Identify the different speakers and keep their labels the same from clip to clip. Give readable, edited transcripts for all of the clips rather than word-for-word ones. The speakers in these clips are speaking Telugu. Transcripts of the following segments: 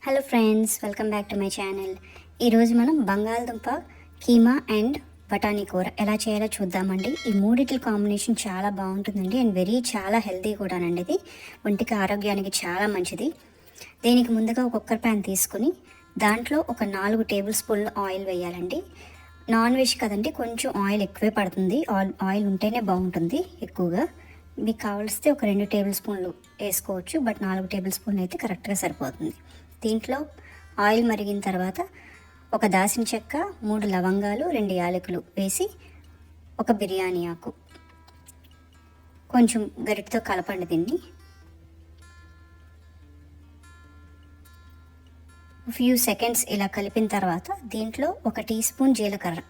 Speaker 1: Hello friends, welcome back to my channel. ఈరోజు మనం బంగాళదుంప కీమా అండ్ బఠానీ కూర ఎలా చేయాలో చూద్దామండి. ఈ మూడిటి కాంబినేషన్ చాలా బాగుంటుందండి అండ్ చాలా హెల్తీ కూడానండి. ఇది ఒంటికి ఆరోగ్యానికి చాలా మంచిది. దీనికి ముందుగా ఒక కుక్కర్ ప్యాన్ తీసుకుని దాంట్లో ఒక 4 టేబుల్ స్పూన్లు ఆయిల్ వేయాలండి. నాన్ వెజ్ కదండి, కొంచెం ఆయిల్ ఎక్కువే పడుతుంది. ఆయిల్ ఉంటేనే బాగుంటుంది ఎక్కువగా. మీకు కావలిస్తే ఒక 2 టేబుల్ స్పూన్లు వేసుకోవచ్చు, బట్ 4 టేబుల్ స్పూన్లు అయితే కరెక్ట్గా సరిపోతుంది. దీంట్లో ఆయిల్ మరిగిన తర్వాత ఒక దాల్చిన చెక్క, 3 లవంగాలు, 2 యాలకులు వేసి ఒక బిర్యానీ ఆకు కొంచెం గరిటతో కలపండి. దీన్ని ఫ్యూ సెకండ్స్ ఇలా కలిపిన తర్వాత దీంట్లో 1 టీ స్పూన్ జీలకర్ర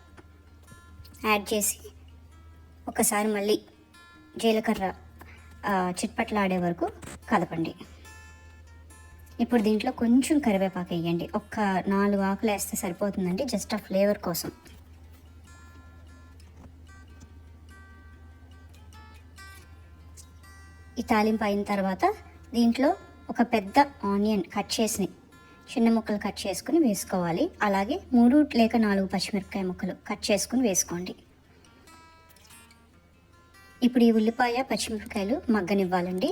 Speaker 1: యాడ్ చేసి ఒకసారి మళ్ళీ జీలకర్ర చిట్పట్లాడే వరకు కలపండి. ఇప్పుడు దీంట్లో కొంచెం కరివేపాకు వేయండి. ఒక 4 ఆకులు వేస్తే సరిపోతుందండి, జస్ట్ ఆ ఫ్లేవర్ కోసం. ఈ తాలింపు అయిన తర్వాత దీంట్లో ఒక పెద్ద ఆనియన్ కట్ చేసి చిన్న ముక్కలు కట్ చేసుకుని వేసుకోవాలి. అలాగే 3 లేక 4 పచ్చిమిరపకాయ ముక్కలు కట్ చేసుకుని వేసుకోండి. ఇప్పుడు ఈ ఉల్లిపాయ పచ్చిమిరపకాయలు మగ్గనివ్వాలండి.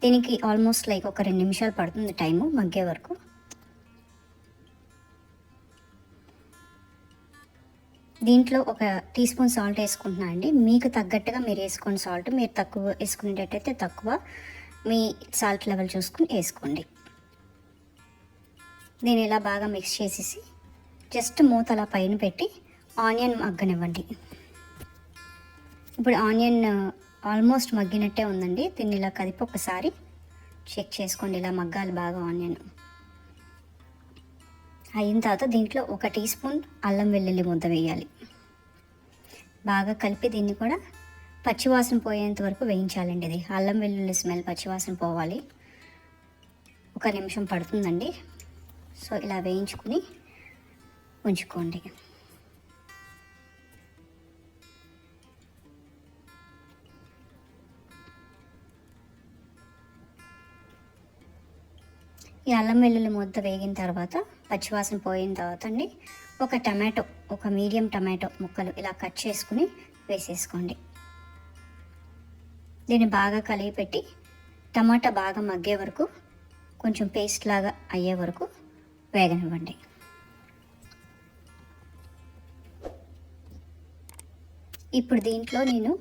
Speaker 1: దీనికి ఆల్మోస్ట్ లైక్ ఒక 2 నిమిషాలు పడుతుంది టైము మగ్గే వరకు. దీంట్లో ఒక టీ స్పూన్ సాల్ట్ వేసుకుంటున్నా అండి. మీకు తగ్గట్టుగా మీరు వేసుకోండి. సాల్ట్ మీరు తక్కువ వేసుకునేటట్టయితే తక్కువ, మీ సాల్ట్ లెవెల్ చూసుకుని వేసుకోండి. దీన్ని ఇలా బాగా మిక్స్ చేసేసి జస్ట్ మూత అలా పైన పెట్టి ఆనియన్ మగ్గనివ్వండి. ఇప్పుడు ఆనియన్ ఆల్మోస్ట్ మగ్గినట్టే ఉందండి. దీన్ని ఇలా కదిపి ఒకసారి చెక్ చేసుకోండి. ఇలా మగ్గాలి బాగా ఆనియన్. అయిన తర్వాత దీంట్లో 1 టీ స్పూన్ అల్లం వెల్లుల్లి ముద్ద వేయాలి. బాగా కలిపి దీన్ని కూడా పచ్చివాసన పోయేంత వరకు వేయించాలండి. ఇది అల్లం వెల్లుల్లి స్మెల్ పచ్చివాసన పోవాలి. 1 నిమిషం పడుతుందండి. సో ఇలా వేయించుకుని ఉంచుకోండి. ఈ అల్లం వెల్లుల్లి ముద్ద వేగిన తర్వాత పచ్చివాసన పోయిన తర్వాత అండి ఒక టమాటో, ఒక మీడియం టమాటో ముక్కలు ఇలా కట్ చేసుకుని వేసేసుకోండి. దీన్ని బాగా కలిపి పెట్టి టమాటా బాగా మగ్గే వరకు, కొంచెం పేస్ట్ లాగా అయ్యే వరకు వేగనివ్వండి. ఇప్పుడు దీంట్లో నేను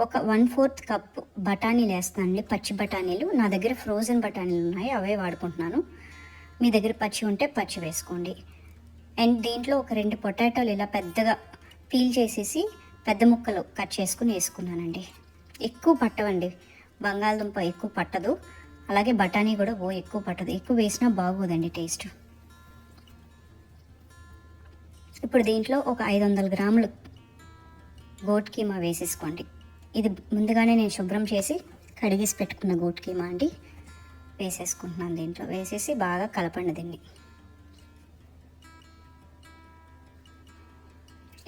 Speaker 1: ఒక 1/4 కప్పు బఠానీలు వేస్తానండి. పచ్చి బఠానీలు. నా దగ్గర ఫ్రోజన్ బఠానీలు ఉన్నాయి, అవే వాడుకుంటున్నాను. మీ దగ్గర పచ్చి ఉంటే పచ్చి వేసుకోండి. అండ్ దీంట్లో ఒక 2 పొటాటోలు ఇలా పెద్దగా పీల్ చేసేసి పెద్ద ముక్కలు కట్ చేసుకుని వేసుకున్నానండి. ఎక్కువ పట్టవండి, బంగాళదుంప ఎక్కువ పట్టదు, అలాగే బఠానీ కూడా ఎక్కువ పట్టదు. ఎక్కువ వేసినా బాగోదండి టేస్ట్. ఇప్పుడు దీంట్లో ఒక 500 గ్రాములు గోట్ కీమా వేసేసుకోండి. ఇది ముందుగానే నేను శుభ్రం చేసి కడిగేసి పెట్టుకున్న గోట్ కీమా అండి, వేసేసుకుంటున్నాను. దీంట్లో వేసేసి బాగా కలపండి. దీన్ని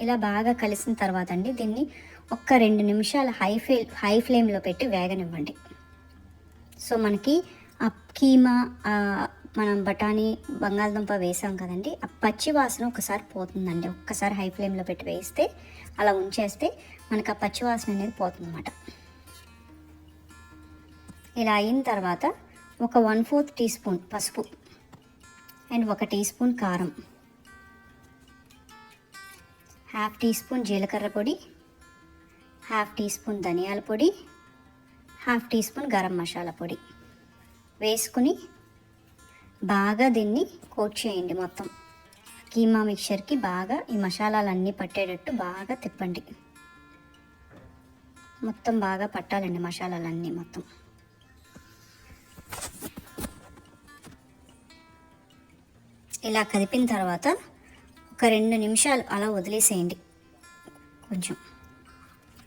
Speaker 1: ఇలా బాగా కలిసిన తర్వాత అండి దీన్ని ఒక 2 నిమిషాలు హై ఫ్లేమ్లో పెట్టి వేగనివ్వండి. సో మనకి ఆ కీమా, మనం బఠానీ బంగాళదుంప వేసాం కదండి, ఆ పచ్చి వాసన ఒకసారి పోతుందండి. ఒక్కసారి హై ఫ్లేమ్లో పెట్టి వేస్తే, అలా ఉంచేస్తే మనకు ఆ పచ్చి వాసన అనేది పోతుందన్నమాట. ఇలా అయిన తర్వాత ఒక 1/4 టీ స్పూన్ పసుపు అండ్ 1 టీ స్పూన్ కారం, 1/2 టీ స్పూన్ జీలకర్ర పొడి, 1/2 టీ స్పూన్ ధనియాల పొడి, 1/2 టీ స్పూన్ గరం మసాలా పొడి వేసుకుని బాగా దీన్ని కోట్ చేయండి. మొత్తం కీమా మిక్చర్కి బాగా ఈ మసాలాలన్నీ పట్టేటట్టు బాగా తిప్పండి. మొత్తం బాగా పట్టాలండి మసాలాలన్నీ మొత్తం. ఇలా కలిపిన తర్వాత ఒక 2 నిమిషాలు అలా వదిలేసేయండి. కొంచెం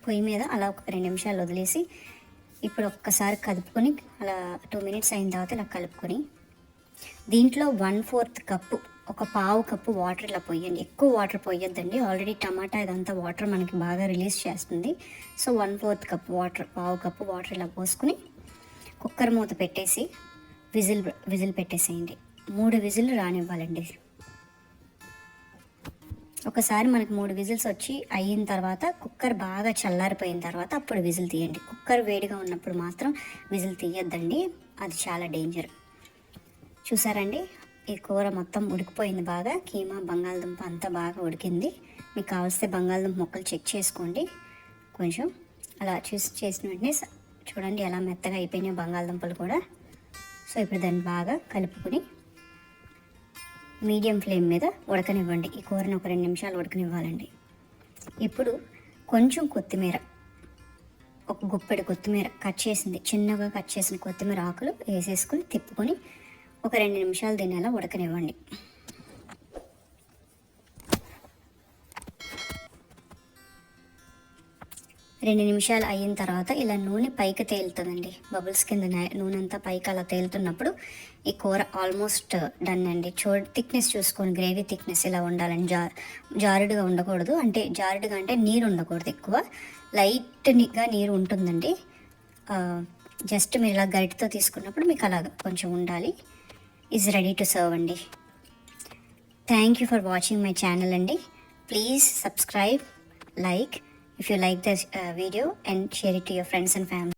Speaker 1: పొయ్యి మీద అలా ఒక 2 నిమిషాలు వదిలేసి ఇప్పుడు ఒక్కసారి కలుపుకొని అలా 2 మినిట్స్ అయిన తర్వాత ఇలా కలుపుకొని దీంట్లో 1/4 కప్పు, ఒక పావు కప్పు వాటర్ ఇలా పోయండి. ఎక్కువ వాటర్ పోయొద్దండి, ఆల్రెడీ టమాటా ఇదంతా వాటర్ మనకి బాగా రిలీజ్ చేస్తుంది. సో 1/4 కప్పు వాటర్, పావు కప్పు వాటర్ ఇలా పోసుకుని కుక్కర్ మూత పెట్టేసి విజిల్ పెట్టేసేయండి. 3 విజిల్లు రానివ్వాలండి. ఒకసారి మనకు 3 విజిల్స్ వచ్చి అయిన తర్వాత కుక్కర్ బాగా చల్లారిపోయిన తర్వాత అప్పుడు విజిల్ తీయండి. కుక్కర్ వేడిగా ఉన్నప్పుడు మాత్రం విజిల్ తీయొద్దండి, అది చాలా డేంజర్. చూసారండి, ఈ కూర మొత్తం ఉడికిపోయింది బాగా. కీమా బంగాళదుంప అంతా బాగా ఉడికింది. మీకు కావలిస్తే బంగాళదుంప ముక్కలు చెక్ చేసుకోండి. కొంచెం అలా చేసిన వెంటనే చూడండి ఎలా మెత్తగా అయిపోయినాయి బంగాళదుంపలు కూడా. సో ఇప్పుడు దాన్ని బాగా కలుపుకొని మీడియం ఫ్లేమ్ మీద ఉడకనివ్వండి. ఈ కూరను ఒక 2 నిమిషాలు ఉడకనివ్వాలండి. ఇప్పుడు కొంచెం కొత్తిమీర, ఒక గుప్పెడు కొత్తిమీర చిన్నగా కట్ చేసిన కొత్తిమీర ఆకులు వేసేసుకొని తిప్పుకొని ఒక 2 నిమిషాలు దీన్ని అలా ఉడకనివ్వండి. 2 నిమిషాలు అయిన తర్వాత ఇలా నూనె పైకి తేలుతుందండి. బబుల్స్ కింద నూనె అంతా పైకి అలా తేలుతున్నప్పుడు ఈ కూర ఆల్మోస్ట్ డన్ అండి. థిక్నెస్ చూసుకొని, గ్రేవీ థిక్నెస్ ఇలా ఉండాలండి. జారుడుగా ఉండకూడదు, అంటే జారుడుగా అంటే నీరు ఉండకూడదు, ఎక్కువ లైట్గా నీరు ఉంటుందండి. జస్ట్ మీరు ఇలా గరిటతో తీసుకున్నప్పుడు మీకు అలాగ కొంచెం ఉండాలి. ఈజ్ రెడీ టు సర్వ్ అండి. Thank you for watching my channel అండి. Please subscribe, like if you like this video, and share it to your friends and family.